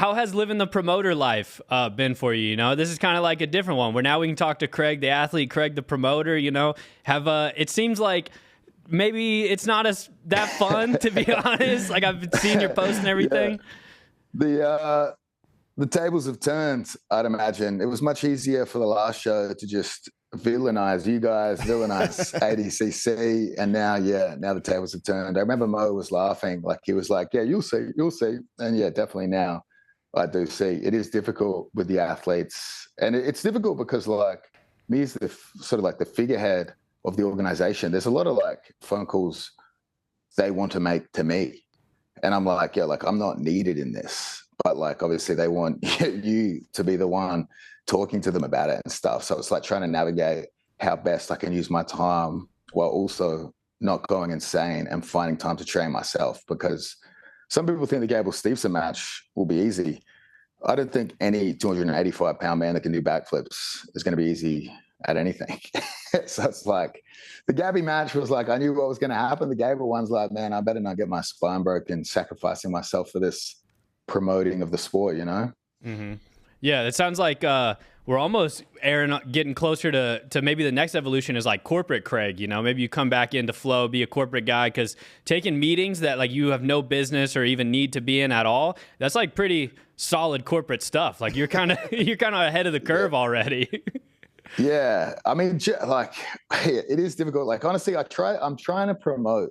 how has living the promoter life been for you? You know, this is kind of like a different one where now we can talk to Craig, the athlete, Craig, the promoter, you know, it seems like maybe it's not as that fun, to be honest. Like I've seen your posts and everything. Yeah. The tables have turned, I'd imagine. It was much easier for the last show to just villainize you guys, villainize ADCC, and now the tables have turned. I remember Mo was laughing, like he was like, yeah, you'll see. And yeah, definitely now I do see. It is difficult with the athletes, and it's difficult because like me as the sort of like the figurehead of the organization, there's a lot of like phone calls they want to make to me, and I'm like, yeah, like I'm not needed in this, but like obviously they want you to be the one talking to them about it and stuff. So it's like trying to navigate how best I can use my time while also not going insane and finding time to train myself, because some people think the Gable Stevenson match will be easy. I don't think any 285-pound man that can do backflips is going to be easy at anything. So it's like the Gabi match was like, I knew what was going to happen. The Gable one's like, man, I better not get my spine broken sacrificing myself for this promoting of the sport, you know? Mm-hmm. Yeah, it sounds like we're almost getting closer to maybe the next evolution is like corporate Craig, you know, maybe you come back into flow, be a corporate guy, because taking meetings that like you have no business or even need to be in at all, that's like pretty solid corporate stuff. Like you're kind of ahead of the curve already. Yeah, I mean, like it is difficult. Like honestly, I'm trying to promote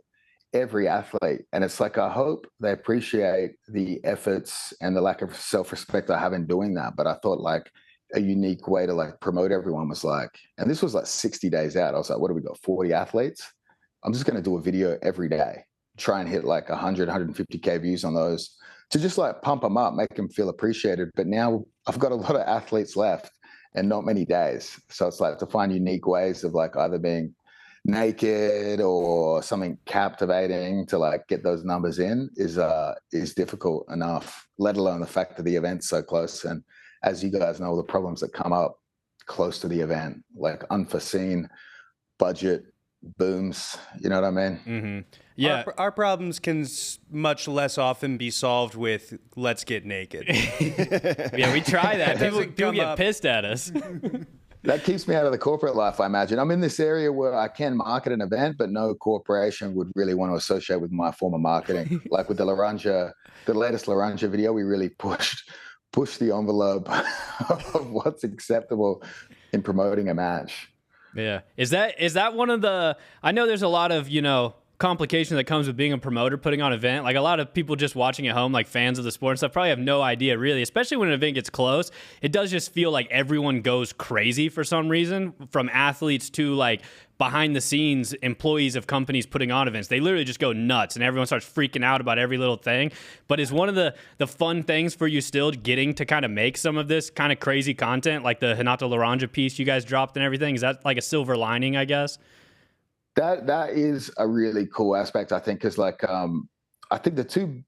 every athlete, and it's like I hope they appreciate the efforts and the lack of self-respect I have in doing that. But I thought like a unique way to like promote everyone was like, and this was like 60 days out. I was like, what do we got? 40 athletes? I'm just going to do a video every day, try and hit like 100, 150K views on those to just like pump them up, make them feel appreciated. But now I've got a lot of athletes left and not many days. So it's like to find unique ways of like either being naked or something captivating to like get those numbers in is difficult enough, let alone the fact that the event's so close. And as you guys know, the problems that come up close to the event, like unforeseen budget booms, you know what I mean? Mm-hmm. Yeah. Our problems can much less often be solved with let's get naked. Yeah, we try that. People do get pissed at us. That keeps me out of the corporate life, I imagine. I'm in this area where I can market an event, but no corporation would really want to associate with my form of marketing. Like with the latest Laranja video, we really pushed the envelope of what's acceptable in promoting a match. Yeah. Is that one of the, I know there's a lot of, you know, complication that comes with being a promoter, putting on an event. Like a lot of people just watching at home, like fans of the sport and stuff, probably have no idea really, especially when an event gets close. It does just feel like everyone goes crazy for some reason, from athletes to like behind the scenes employees of companies putting on events. They literally just go nuts and everyone starts freaking out about every little thing. But is one of the fun things for you still getting to kind of make some of this kind of crazy content, like the Hinata Laranja piece you guys dropped and everything? Is that like a silver lining, I guess? That is a really cool aspect, I think, because like I think the two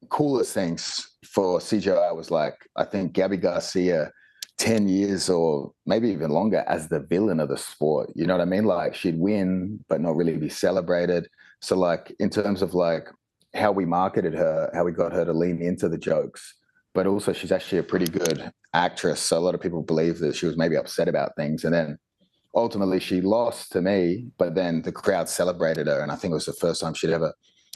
coolest things for CGI was like, I think Gabi Garcia 10 years or maybe even longer as the villain of the sport. You know what I mean? Like she'd win, but not really be celebrated. So like in terms of like how we marketed her, how we got her to lean into the jokes, but also she's actually a pretty good actress. So a lot of people believe that she was maybe upset about things. And then ultimately she lost to me, but then the crowd celebrated her. And I think it was the first time she'd ever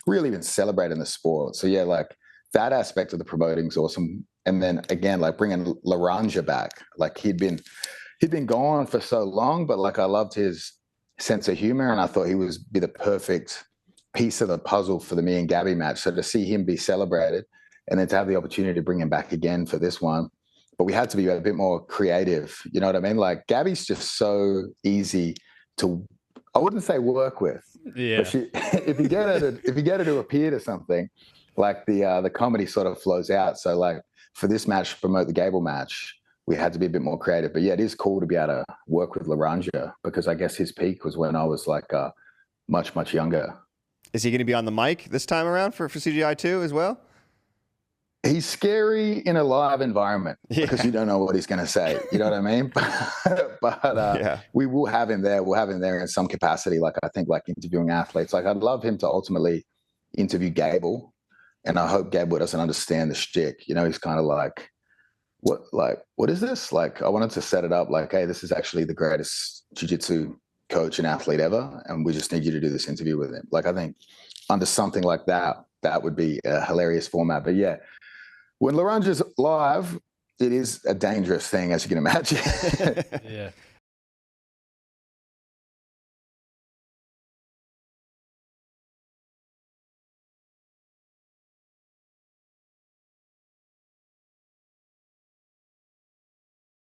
really been celebrated in the sport. So yeah, like that aspect of the promoting is awesome. And then again, like bringing Laranja back, like he'd been gone for so long, but like I loved his sense of humor and I thought he would be the perfect piece of the puzzle for the me and Gabi match. So to see him be celebrated and then to have the opportunity to bring him back again for this one, but we had to be a bit more creative. You know what I mean? Like Gabi's just so easy to, I wouldn't say work with. Yeah. But if you get her to appear to something, like the comedy sort of flows out. So like for this match, to promote the Gable match, we had to be a bit more creative. But yeah, it is cool to be able to work with Laranja because I guess his peak was when I was like much, much younger. Is he going to be on the mic this time around for CGI 2 as well? He's scary in a live environment because you don't know what he's going to say. You know what I mean? But we will have him there. We'll have him there in some capacity. Like I think like interviewing athletes. Like I'd love him to ultimately interview Gable. And I hope Gabo doesn't understand the shtick. You know, he's kind of like, what is this? Like, I wanted to set it up like, hey, this is actually the greatest jiu-jitsu coach and athlete ever, and we just need you to do this interview with him. Like, I think under something like that, that would be a hilarious format. But yeah, when Laranja's live, it is a dangerous thing, as you can imagine. Yeah.